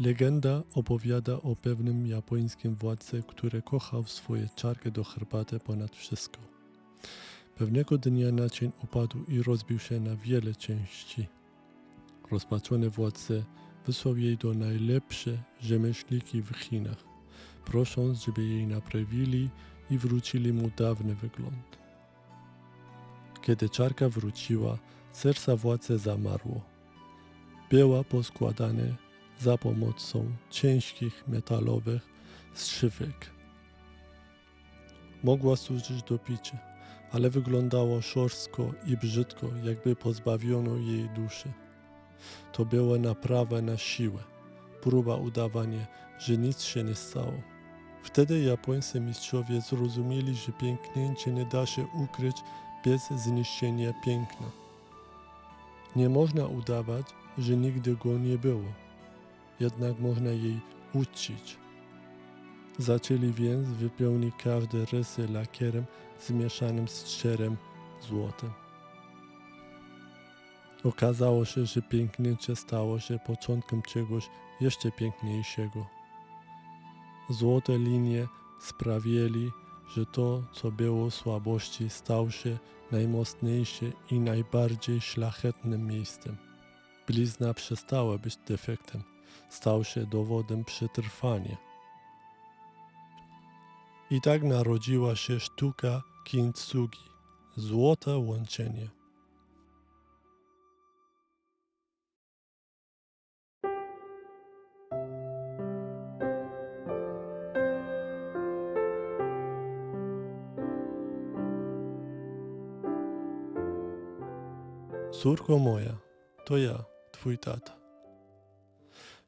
Legenda opowiada o pewnym japońskim władcy, który kochał swoje czarkę do herbaty ponad wszystko. Pewnego dnia naczyń upadł i rozbił się na wiele części. Rozpaczony władca wysłał jej do najlepsze rzemieślniki w Chinach, prosząc, żeby jej naprawili i wrócili mu dawny wygląd. Kiedy czarka wróciła, serce władcy zamarło. Była poskładana za pomocą ciężkich metalowych strzywek. Mogła służyć do picia, ale wyglądało szorstko i brzydko, jakby pozbawiono jej duszy. To była naprawa na siłę, próba udawania, że nic się nie stało. Wtedy japońscy mistrzowie zrozumieli, że pięknięcie nie da się ukryć bez zniszczenia piękna. Nie można udawać, że nigdy go nie było, jednak można jej uczcić. Zaczęli więc wypełnić każde rysy lakierem zmieszanym z szczerym złotem. Okazało się, że pięknięcie stało się początkiem czegoś jeszcze piękniejszego. Złote linie sprawiły, że to, co było słabości, stało się najmocniejsze i najbardziej szlachetnym miejscem. Blizna przestała być defektem, stał się dowodem przetrwania. I tak narodziła się sztuka kintsugi, złote łączenie. Córko moja, to ja, twój tata.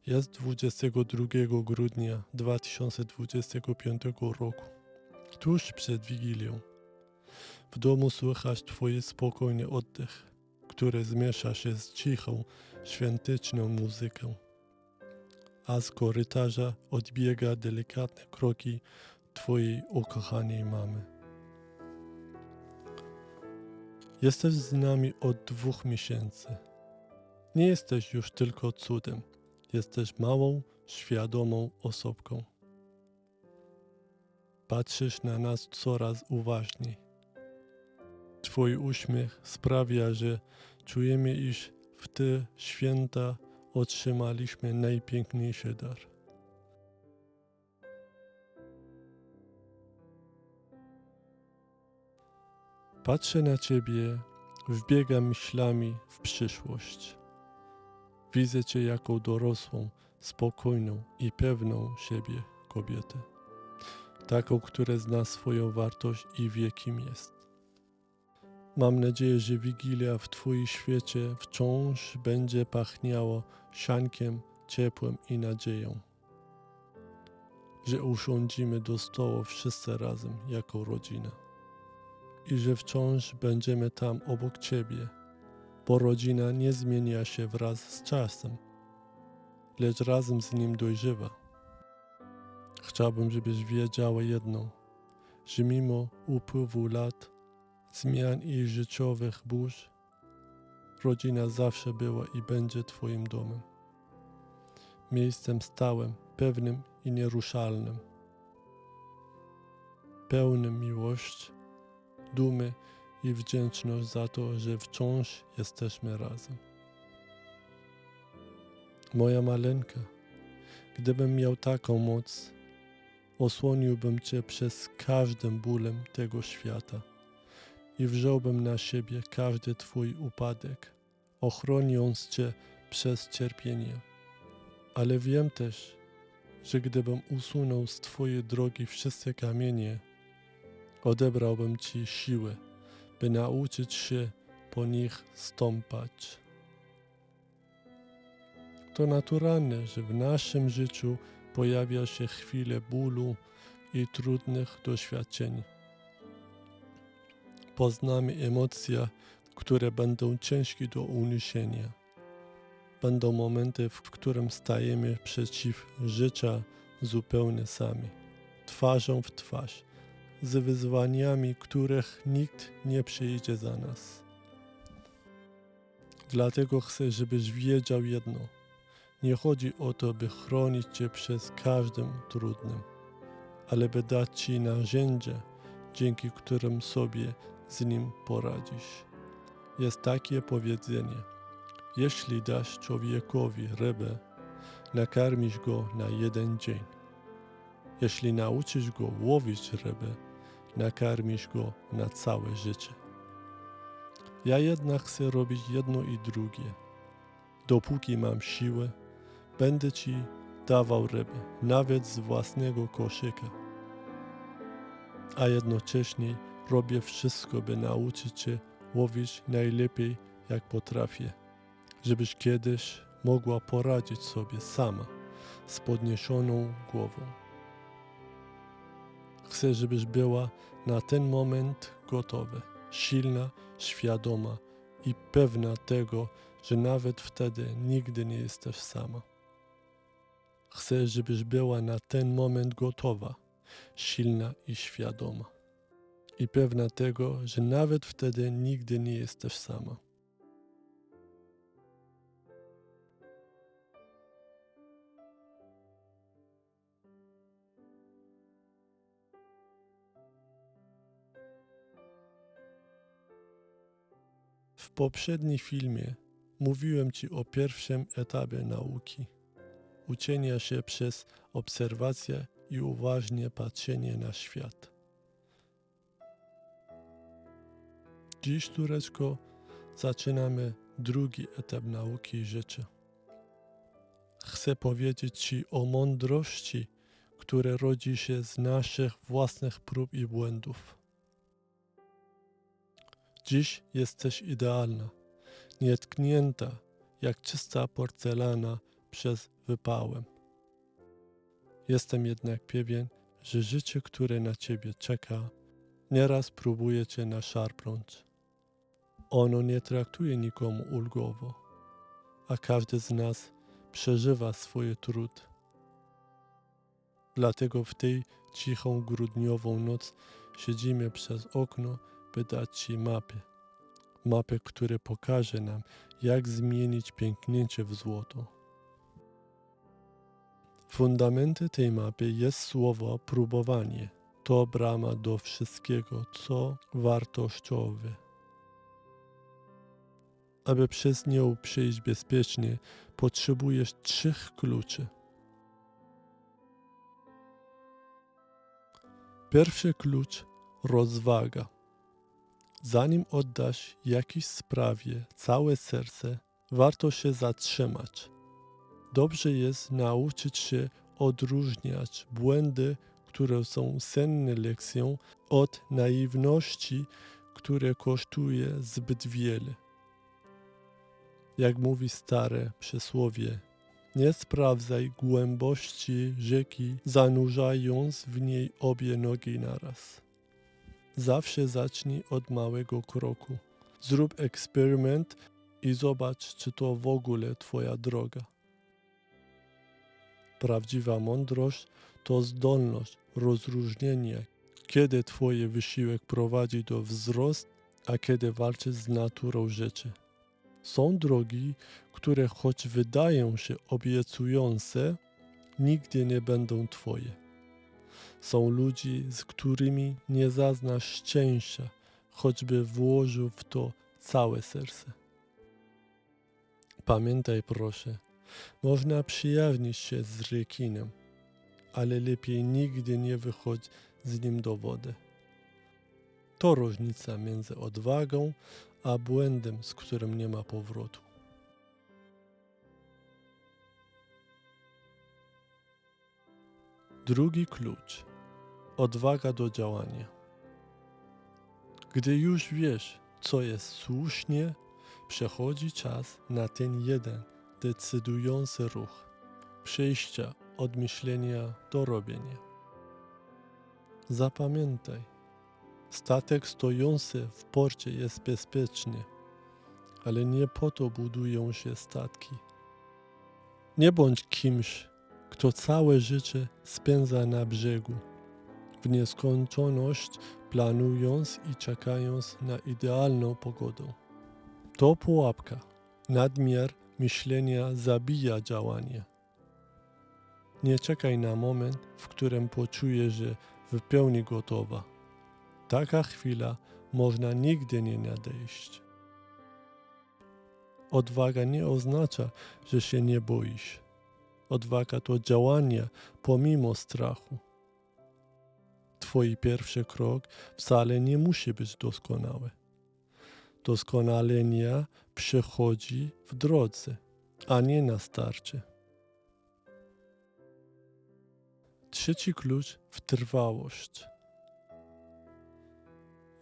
Jest 22 grudnia 2025 roku, tuż przed Wigilią. W domu słychać twój spokojny oddech, który zmiesza się z cichą, świąteczną muzyką. A z korytarza odbiega delikatne kroki twojej ukochanej mamy. Jesteś z nami od 2 miesięcy. Nie jesteś już tylko cudem. Jesteś małą, świadomą osobką. Patrzysz na nas coraz uważniej. Twój uśmiech sprawia, że czujemy, iż w te święta otrzymaliśmy najpiękniejszy dar. Patrzę na ciebie, wbiegam myślami w przyszłość. Widzę cię jako dorosłą, spokojną i pewną siebie kobietę. Taką, która zna swoją wartość i wie, kim jest. Mam nadzieję, że Wigilia w twoim świecie wciąż będzie pachniała siankiem, ciepłem i nadzieją. Że usiądziemy do stołu wszyscy razem jako rodzina. I że wciąż będziemy tam obok ciebie, bo rodzina nie zmienia się wraz z czasem, lecz razem z nim dojrzewa. Chciałbym, żebyś wiedziała jedno, że mimo upływu lat, zmian i życiowych burz, rodzina zawsze była i będzie twoim domem. Miejscem stałym, pewnym i nieruszalnym. Pełnym miłości, dumy i wdzięczność za to, że wciąż jesteśmy razem. Moja maleńka, gdybym miał taką moc, osłoniłbym cię przez każdym bólem tego świata i wziąłbym na siebie każdy twój upadek, ochroniąc cię przez cierpienie. Ale wiem też, że gdybym usunął z twojej drogi wszystkie kamienie, odebrałbym ci siłę, by nauczyć się po nich stąpać. To naturalne, że w naszym życiu pojawia się chwile bólu i trudnych doświadczeń. Poznamy emocje, które będą ciężkie do uniesienia. Będą momenty, w którym stajemy przeciw życia zupełnie sami, twarzą w twarz, z wyzwaniami, których nikt nie przyjdzie za nas. Dlatego chcę, żebyś wiedział jedno, nie chodzi o to, by chronić Cię przez każdym trudnym, ale by dać Ci narzędzie, dzięki którym sobie z nim poradzisz. Jest takie powiedzenie: jeśli dasz człowiekowi rybę, nakarmisz go na 1 dzień. Jeśli nauczysz go łowić rybę, nakarmisz go na całe życie. Ja jednak chcę robić jedno i drugie. Dopóki mam siłę, będę Ci dawał rybę, nawet z własnego koszyka. A jednocześnie robię wszystko, by nauczyć Cię łowić najlepiej, jak potrafię, żebyś kiedyś mogła poradzić sobie sama, z podniesioną głową. Chcę, żebyś była na ten moment gotowa, silna, świadoma i pewna tego, że nawet wtedy nigdy nie jesteś sama. Chcę, żebyś była na ten moment gotowa, silna i świadoma i pewna tego, że nawet wtedy nigdy nie jesteś sama. W poprzednim filmie mówiłem Ci o pierwszym etapie nauki. Uczenia się przez obserwację i uważnie patrzenie na świat. Dziś, córeczko, zaczynamy drugi etap nauki życia. Chcę powiedzieć Ci o mądrości, która rodzi się z naszych własnych prób i błędów. Dziś jesteś idealna, nietknięta jak czysta porcelana przez wypałem. Jestem jednak pewien, że życie, które na Ciebie czeka, nieraz próbuje Cię naszarpnąć. Ono nie traktuje nikomu ulgowo, a każdy z nas przeżywa swoje trudy. Dlatego w tej cichą grudniową noc siedzimy przez okno, by dać Ci mapę, która pokaże nam, jak zmienić pięknięcie w złoto. Fundamentem tej mapy jest słowo próbowanie. To brama do wszystkiego, co wartościowe. Aby przez nią przejść bezpiecznie, potrzebujesz 3 kluczy. Pierwszy klucz – rozwaga. Zanim oddasz jakiejś sprawie całe serce, warto się zatrzymać. Dobrze jest nauczyć się odróżniać błędy, które są cenną lekcją, od naiwności, które kosztuje zbyt wiele. Jak mówi stare przysłowie, nie sprawdzaj głębokości rzeki, zanurzając w niej obie nogi naraz. Zawsze zacznij od małego kroku. Zrób eksperyment i zobacz, czy to w ogóle Twoja droga. Prawdziwa mądrość to zdolność rozróżnienia, kiedy Twój wysiłek prowadzi do wzrostu, a kiedy walczysz z naturą rzeczy. Są drogi, które choć wydają się obiecujące, nigdy nie będą Twoje. Są ludzi, z którymi nie zaznasz szczęścia, choćby włożył w to całe serce. Pamiętaj proszę, można przyjaźnić się z rekinem, ale lepiej nigdy nie wychodź z nim do wody. To różnica między odwagą a błędem, z którym nie ma powrotu. Drugi klucz. Odwaga do działania. Gdy już wiesz, co jest słusznie, przychodzi czas na ten jeden decydujący ruch. Przejścia od myślenia do robienia. Zapamiętaj, statek stojący w porcie jest bezpieczny, ale nie po to budują się statki. Nie bądź kimś, kto całe życie spędza na brzegu, w nieskończoność planując i czekając na idealną pogodę. To pułapka. Nadmiar myślenia zabija działanie. Nie czekaj na moment, w którym poczujesz, że w pełni gotowa. Taka chwila można nigdy nie nadejść. Odwaga nie oznacza, że się nie boisz. Odwaga to działanie pomimo strachu. Twój pierwszy krok wcale nie musi być doskonały. Doskonalenie przychodzi w drodze, a nie na starcie. Trzeci klucz w trwałość.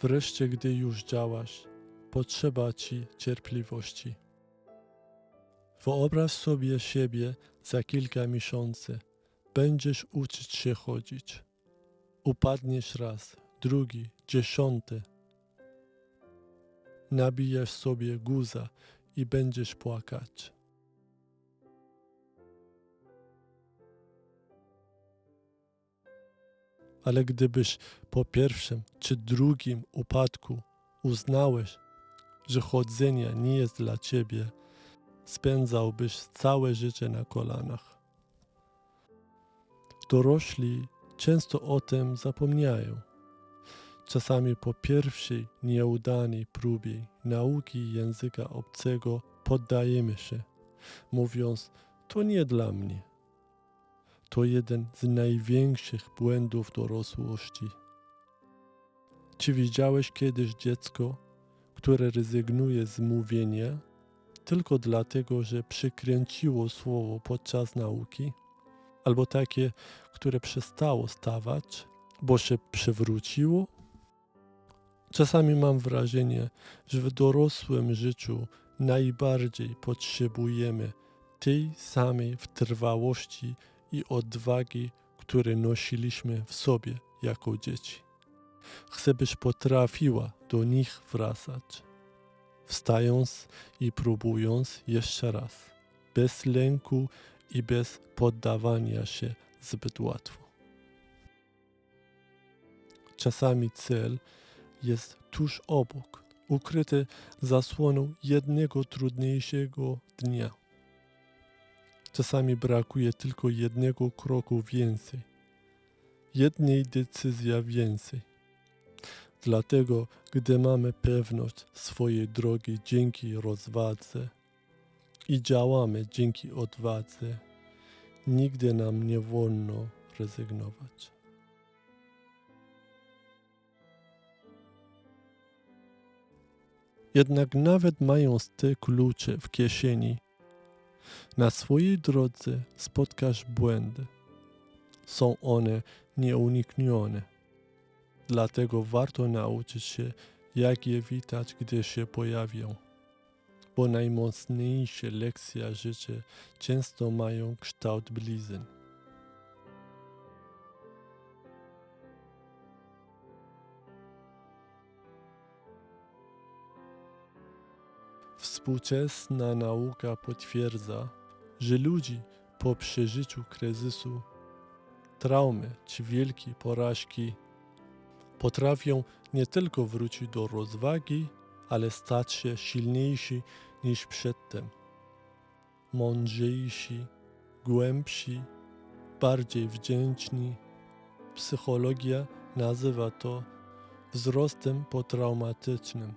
Wreszcie, gdy już działasz, potrzeba ci cierpliwości. Wyobraź sobie siebie za kilka miesięcy. Będziesz uczyć się chodzić. Upadniesz raz, drugi, 10. Nabijasz sobie guza i będziesz płakać. Ale gdybyś po pierwszym czy drugim upadku uznałeś, że chodzenie nie jest dla ciebie, spędzałbyś całe życie na kolanach. Dorośli często o tym zapomniają. Czasami po pierwszej nieudanej próbie nauki języka obcego poddajemy się, mówiąc, to nie dla mnie. To jeden z największych błędów dorosłości. Czy widziałeś kiedyś dziecko, które rezygnuje z mówienia tylko dlatego, że przykręciło słowo podczas nauki? Albo takie, które przestało stawać, bo się przewróciło? Czasami mam wrażenie, że w dorosłym życiu najbardziej potrzebujemy tej samej wytrwałości i odwagi, które nosiliśmy w sobie jako dzieci. Chcę, byś potrafiła do nich wracać, wstając i próbując jeszcze raz, bez lęku i bez poddawania się zbyt łatwo. Czasami cel jest tuż obok, ukryty zasłoną jednego trudniejszego dnia. Czasami brakuje tylko jednego kroku więcej, jednej decyzji więcej. Dlatego, gdy mamy pewność swojej drogi dzięki rozwadze i działamy dzięki odwadze, nigdy nam nie wolno rezygnować. Jednak nawet mając te klucze w kieszeni, na swojej drodze spotkasz błędy. Są one nieuniknione. Dlatego warto nauczyć się, jak je witać, gdy się pojawią. Bo najmocniejsze lekcje życia często mają kształt blizn. Współczesna nauka potwierdza, że ludzie po przeżyciu kryzysu, traumy czy wielkiej porażki potrafią nie tylko wrócić do rozwagi, ale stać się silniejsi niż przedtem. Mądrzejsi, głębsi, bardziej wdzięczni. Psychologia nazywa to wzrostem potraumatycznym.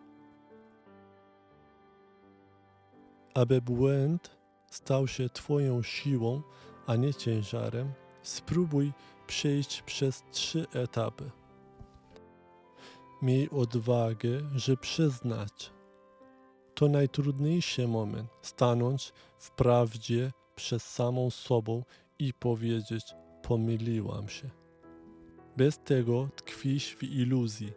Aby błąd stał się twoją siłą, a nie ciężarem, spróbuj przejść przez 3 etapy. Miej odwagę, że przyznać. To najtrudniejszy moment, stanąć w prawdzie przed samą sobą i powiedzieć, pomyliłam się. Bez tego tkwisz w iluzji.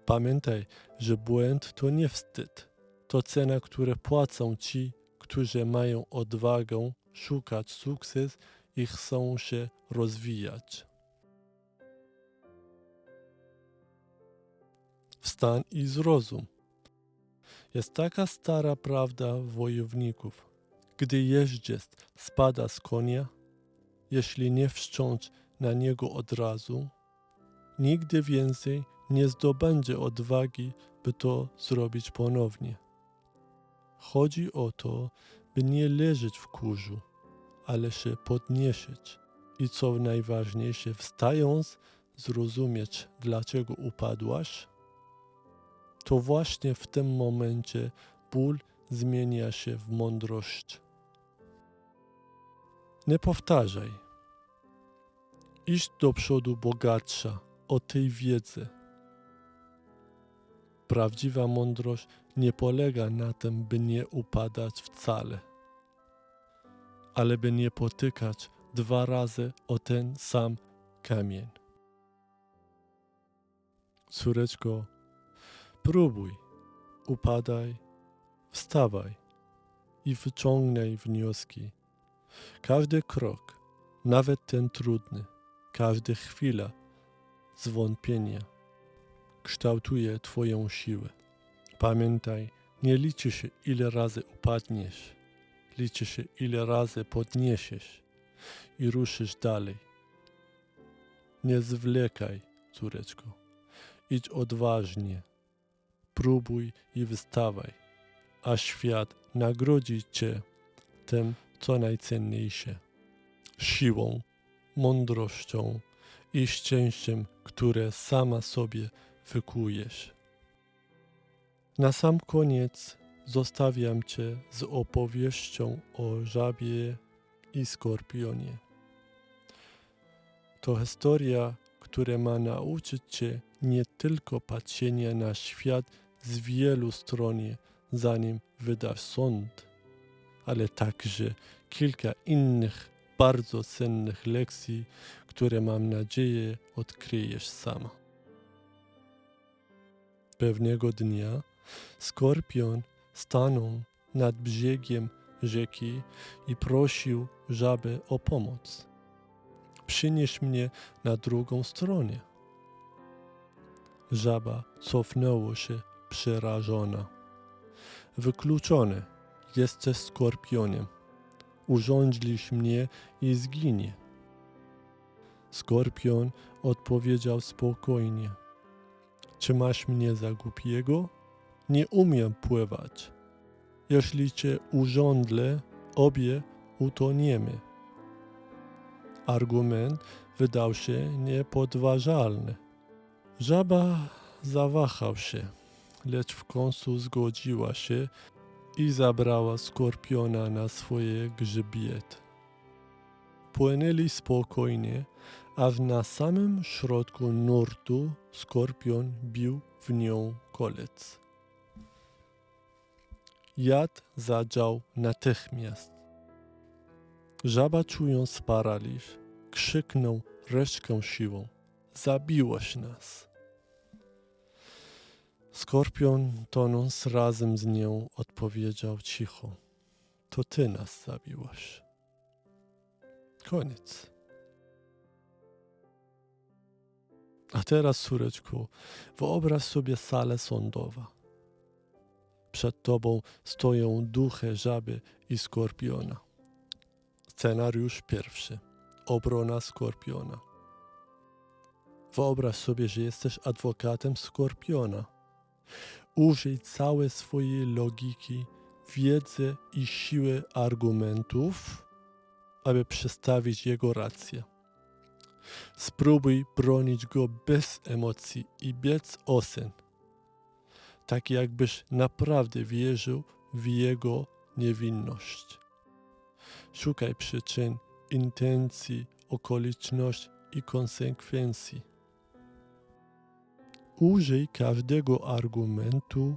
Pamiętaj, że błąd to nie wstyd. To cena, którą płacą ci, którzy mają odwagę szukać sukcesu i chcą się rozwijać. Wstań i zrozum. Jest taka stara prawda wojowników. Gdy jeździec spada z konia, jeśli nie wsiąść na niego od razu, nigdy więcej nie zdobędzie odwagi, by to zrobić ponownie. Chodzi o to, by nie leżeć w kurzu, ale się podnieść i co najważniejsze, wstając, zrozumieć, dlaczego upadłaś, to właśnie w tym momencie ból zmienia się w mądrość. Nie powtarzaj. Idź do przodu bogatsza o tej wiedzy. Prawdziwa mądrość nie polega na tym, by nie upadać wcale, ale by nie potykać 2 razy o ten sam kamień. Córeczko, próbuj, upadaj, wstawaj i wyciągnij wnioski. Każdy krok, nawet ten trudny, każda chwila zwątpienia kształtuje Twoją siłę. Pamiętaj, nie liczy się, ile razy upadniesz, liczy się, ile razy podniesiesz i ruszysz dalej. Nie zwlekaj, córeczko, idź odważnie, próbuj i wstawaj, a świat nagrodzi Cię tym, co najcenniejsze, siłą, mądrością i szczęściem, które sama sobie wykujesz. Na sam koniec zostawiam Cię z opowieścią o żabie i skorpionie. To historia, która ma nauczyć Cię nie tylko patrzenia na świat z wielu stron, zanim wydasz sąd, ale także kilka innych bardzo cennych lekcji, które mam nadzieję odkryjesz sama. Pewnego dnia skorpion stanął nad brzegiem rzeki i prosił żabę o pomoc. Przynieś mnie na drugą stronę. Żaba cofnęła się przerażona. Wykluczone, jesteś skorpionem. Urządzisz mnie i zginie. Skorpion odpowiedział spokojnie. Czy masz mnie za głupiego? Nie umiem pływać. Jeśli cię urządlę, obie utoniemy. Argument wydał się niepodważalny. Żaba zawahał się, lecz w końcu zgodziła się i zabrała skorpiona na swoje grzbiety. Płynęli spokojnie, a na samym środku nurtu skorpion bił w nią kolec. Jad zadział natychmiast. Żaba, czując paraliż, krzyknął resztką siłą: zabiłaś nas. Skorpion, tonąc razem z nią, odpowiedział cicho: to ty nas zabiłaś. Koniec. A teraz, córeczko, wyobraź sobie salę sądową. Przed tobą stoją duchy żaby i skorpiona. Scenariusz pierwszy. Obrona skorpiona. Wyobraź sobie, że jesteś adwokatem skorpiona. Użyj całej swojej logiki, wiedzy i siły argumentów, aby przedstawić jego rację. Spróbuj bronić go bez emocji i bez ocen, tak jakbyś naprawdę wierzył w jego niewinność. Szukaj przyczyn, intencji, okoliczności i konsekwencji. Użyj każdego argumentu,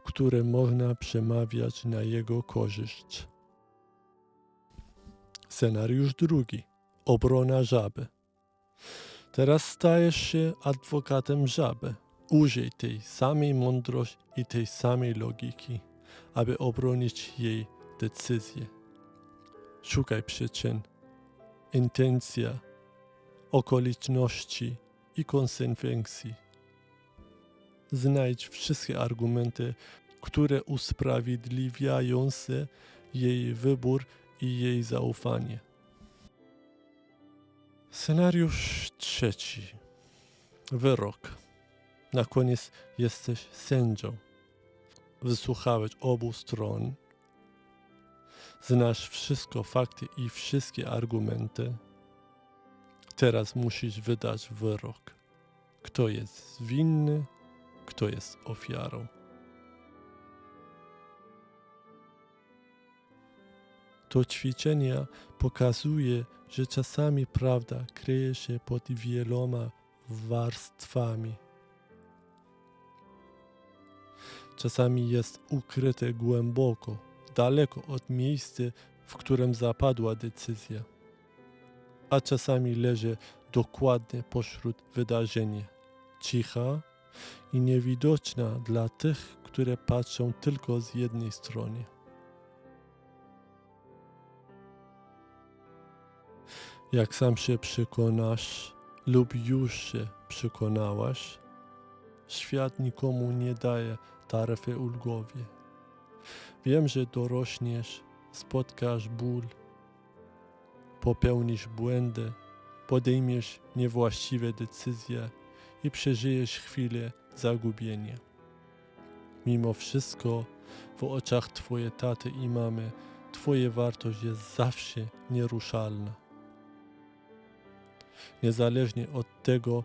który można przemawiać na jego korzyść. Scenariusz drugi. Obrona żaby. Teraz stajesz się adwokatem żaby. Użyj tej samej mądrości i tej samej logiki, aby obronić jej decyzję. Szukaj przyczyn, intencja, okoliczności i konsekwencji. Znajdź wszystkie argumenty, które usprawiedliwiają jej wybór i jej zaufanie. Scenariusz trzeci. Wyrok. Na koniec jesteś sędzią. Wysłuchałeś obu stron. Znasz wszystko fakty i wszystkie argumenty. Teraz musisz wydać wyrok. Kto jest winny, kto jest ofiarą. To ćwiczenie pokazuje, że czasami prawda kryje się pod wieloma warstwami. Czasami jest ukryte głęboko, daleko od miejsca, w którym zapadła decyzja, a czasami leży dokładnie pośród wydarzenia, cicha i niewidoczna dla tych, które patrzą tylko z jednej strony. Jak sam się przekonasz lub już się przekonałaś, świat nikomu nie daje taryfy ulgowej. Wiem, że dorośniesz, spotkasz ból, popełnisz błędy, podejmiesz niewłaściwe decyzje i przeżyjesz chwilę zagubienia. Mimo wszystko w oczach twojej taty i mamy twoja wartość jest zawsze nieruszalna. Niezależnie od tego,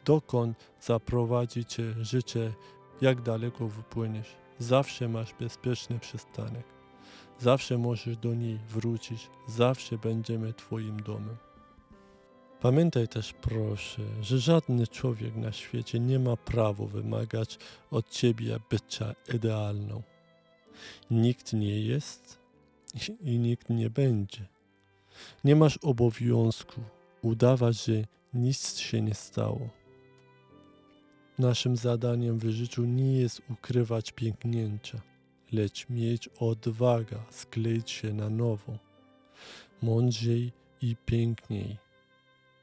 dokąd zaprowadzi cię życie, jak daleko wypłyniesz, zawsze masz bezpieczny przystanek. Zawsze możesz do niej wrócić, zawsze będziemy twoim domem. Pamiętaj też proszę, że żadny człowiek na świecie nie ma prawa wymagać od ciebie bycia idealną. Nikt nie jest i nikt nie będzie. Nie masz obowiązku udawać, że nic się nie stało. Naszym zadaniem w życiu nie jest ukrywać pięknięcia, lecz mieć odwagę skleić się na nowo, mądrzej i piękniej,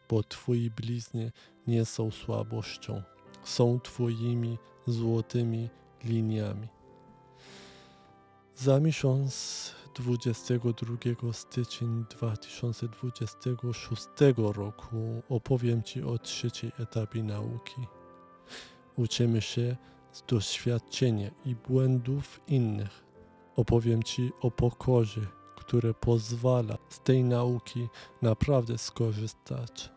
bo twoi blizny nie są słabością, są twoimi złotymi liniami. Za miesiąc 22 stycznia 2026 roku opowiem ci o trzeciej etapie nauki. Uczymy się z doświadczenia i błędów innych. Opowiem ci o pokorze, które pozwala z tej nauki naprawdę skorzystać.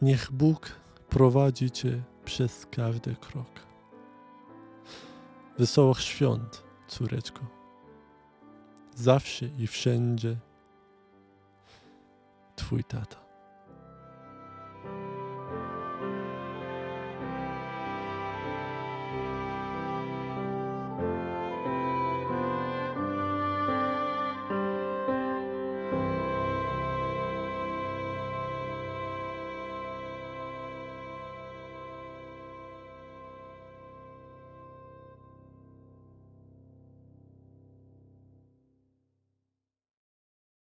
Niech Bóg prowadzi cię przez każdy krok. Wesołych świąt, córeczko. Zawsze i wszędzie Twój tata.